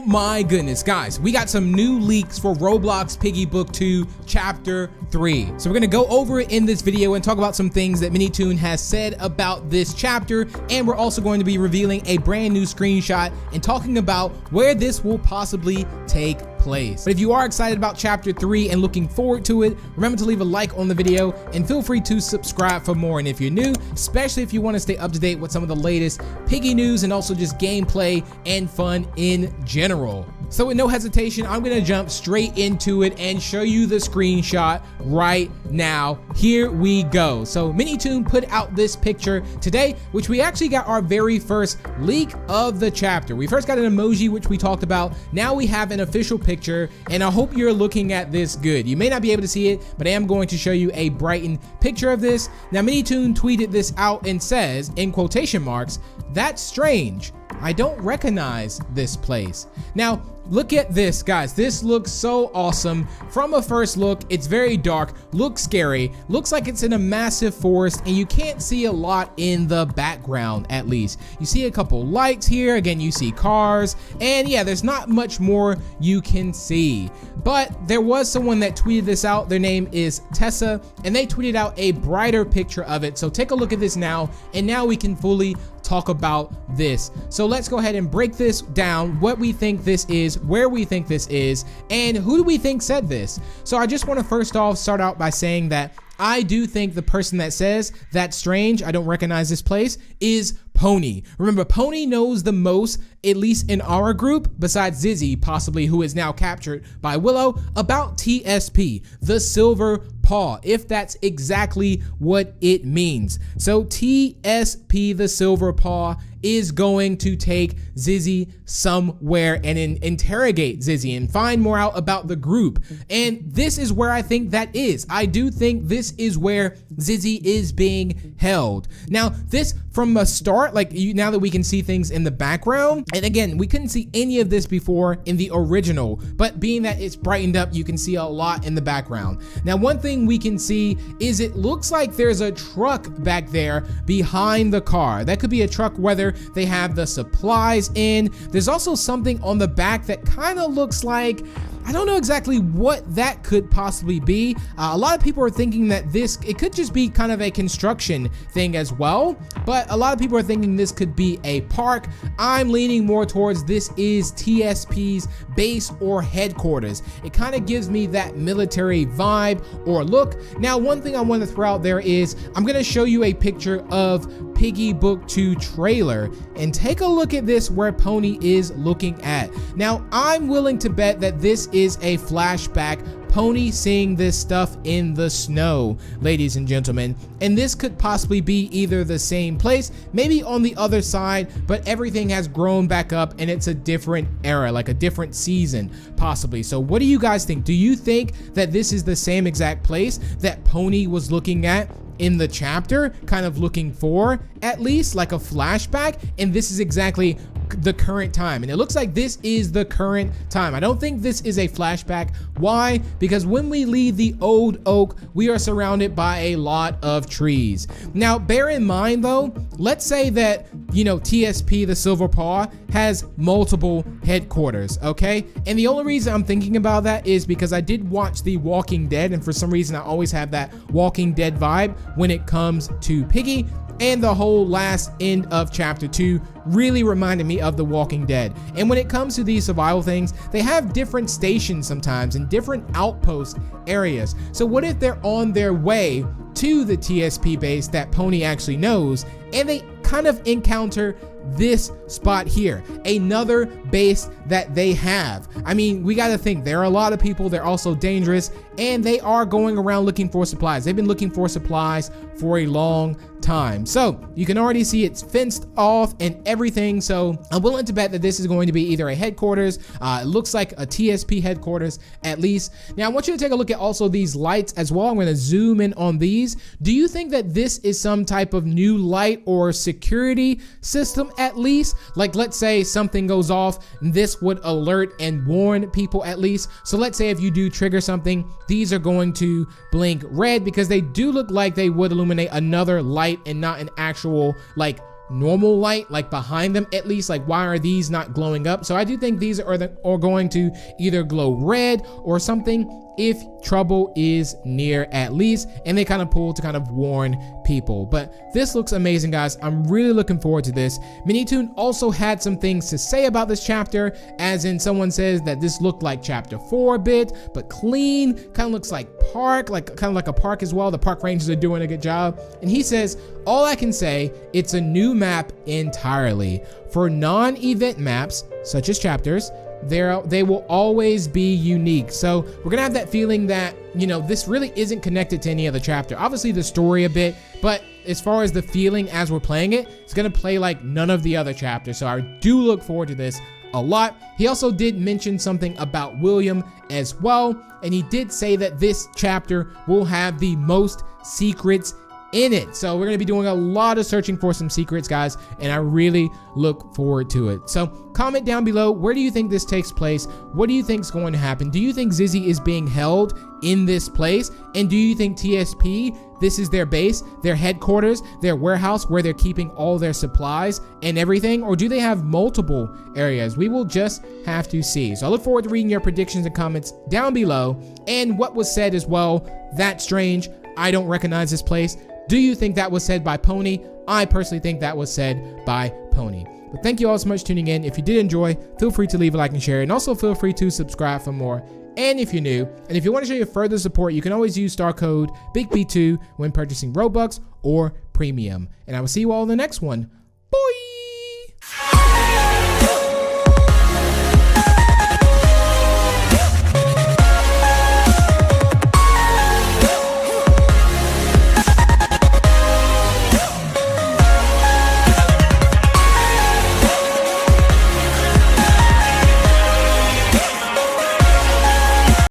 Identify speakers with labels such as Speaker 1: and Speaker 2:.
Speaker 1: my goodness, guys, we got some new leaks for Roblox Piggy Book 2 Chapter 3. So we're gonna go over it in this video and talk about some things that Minitoon has said about this chapter, and we're also going to be revealing a brand new screenshot and talking about where this will possibly take place. But if you are excited about Chapter 3 and looking forward to it, remember to leave a like on the video and feel free to subscribe for more. And if you're new, especially if you want to stay up to date with some of the latest Piggy news and also just gameplay and fun in general. So with no hesitation, I'm gonna jump straight into it and show you the screenshot right now. Here we go. So Minitoon put out this picture today, which we actually got our very first leak of the chapter. We first got an emoji, which we talked about. Now we have an official picture, and I hope you're looking at this good. You may not be able to see it, but I am going to show you a brightened picture of this. Now Minitoon tweeted this out and says, in quotation marks, "That's strange. I don't recognize this place." Now, look at this, guys. This looks so awesome. From a first look, it's very dark, looks scary, looks like it's in a massive forest, and you can't see a lot in the background, at least. You see a couple lights here, again, you see cars, and yeah, there's not much more you can see. But there was someone that tweeted this out. Their name is Tessa, and they tweeted out a brighter picture of it. So take a look at this now, and now we can fully talk about this. So let's go ahead and break this down, what we think this is, where we think this is, and who do we think said this. So I just want to first off start out by saying that I do think the person that says "that's strange, I don't recognize this place" is Pony. Remember, Pony knows the most, at least in our group, besides Zizzy, possibly, who is now captured by Willow, about TSP, the Silver Paw, if that's exactly what it means. So TSP, the Silver Paw, is going to take Zizzy somewhere and interrogate Zizzy and find more out about the group. And this is where I think that is. I do think this is where Zizzy is being held. Now, this from the start, like now that we can see things in the background, and again, we couldn't see any of this before in the original, but being that it's brightened up, you can see a lot in the background. Now, one thing we can see is it looks like there's a truck back there behind the car. That could be a truck whether they have the supplies in. There's also something on the back that kind of looks like, I don't know exactly what that could possibly be. A lot of people are thinking that it could just be kind of a construction thing as well, but a lot of people are thinking this could be a park. I'm leaning more towards this is TSP's base or headquarters. It kind of gives me that military vibe or look. Now, one thing I want to throw out there is I'm going to show you a picture of Piggy Book 2 trailer, and take a look at this where Pony is looking at. Now, I'm willing to bet that this is a flashback, Pony seeing this stuff in the snow, ladies and gentlemen, and this could possibly be either the same place, maybe on the other side, but everything has grown back up and it's a different era, like a different season possibly. So what do you guys think? Do you think that this is the same exact place that Pony was looking at in the chapter, kind of looking for, at least like a flashback, and this is exactly the current time? And it looks like this is the current time. I don't think this is a flashback. Why? Because when we leave the old oak, we are surrounded by a lot of trees. Now, bear in mind though, let's say that, you know, TSP, the Silver Paw, has multiple headquarters, okay? And the only reason I'm thinking about that is because I did watch The Walking Dead, and for some reason I always have that Walking Dead vibe when it comes to Piggy. And the whole last end of Chapter 2 really reminded me of The Walking Dead. And when it comes to these survival things, they have different stations sometimes and different outpost areas. So what if they're on their way to the TSP base that Pony actually knows, and they kind of encounter this spot here, another base that they have? I mean, we got to think there are a lot of people, they're also dangerous, and they are going around looking for supplies. They've been looking for supplies for a long time. So you can already see it's fenced off and everything. So I'm willing to bet that this is going to be either a headquarters. It looks like a TSP headquarters at least. Now I want you to take a look at also these lights as well. I'm going to zoom in on these. Do you think that this is some type of new light or security system at least? Like, let's say something goes off, this would alert and warn people at least. So let's say if you do trigger something, these are going to blink red because they do look like they would illuminate another light and not an actual like normal light, like behind them at least. Like, why are these not glowing up? So I do think these are going to either glow red or something if trouble is near at least, and they kind of pull to kind of warn people. But this looks amazing, guys. I'm really looking forward to this. Minitoon also had some things to say about this chapter, as in someone says that this looked like chapter 4 a bit, but clean, kind of looks like park, like kind of like a park as well. The park rangers are doing a good job. And he says, all I can say, it's a new map entirely. For non-event maps, such as chapters, they will always be unique. So we're gonna have that feeling that, you know, this really isn't connected to any other chapter. Obviously the story a bit, but as far as the feeling as we're playing it, it's gonna play like none of the other chapters. So I do look forward to this a lot. He also did mention something about William as well, and he did say that this chapter will have the most secrets in it. So we're going to be doing a lot of searching for some secrets, guys, and I really look forward to it. So comment down below, where do you think this takes place? What do you think is going to happen? Do you think Zizzy is being held in this place? And do you think TSP, this is their base, their headquarters, their warehouse where they're keeping all their supplies and everything? Or do they have multiple areas? We will just have to see. So I look forward to reading your predictions and comments down below. And what was said as well, that's strange. I don't recognize this place. Do you think that was said by Pony? I personally think that was said by Pony. But thank you all so much for tuning in. If you did enjoy, feel free to leave a like and share, and also feel free to subscribe for more. And if you're new, and if you want to show your further support, you can always use star code BIGGY2 when purchasing Robux or Premium. And I will see you all in the next one.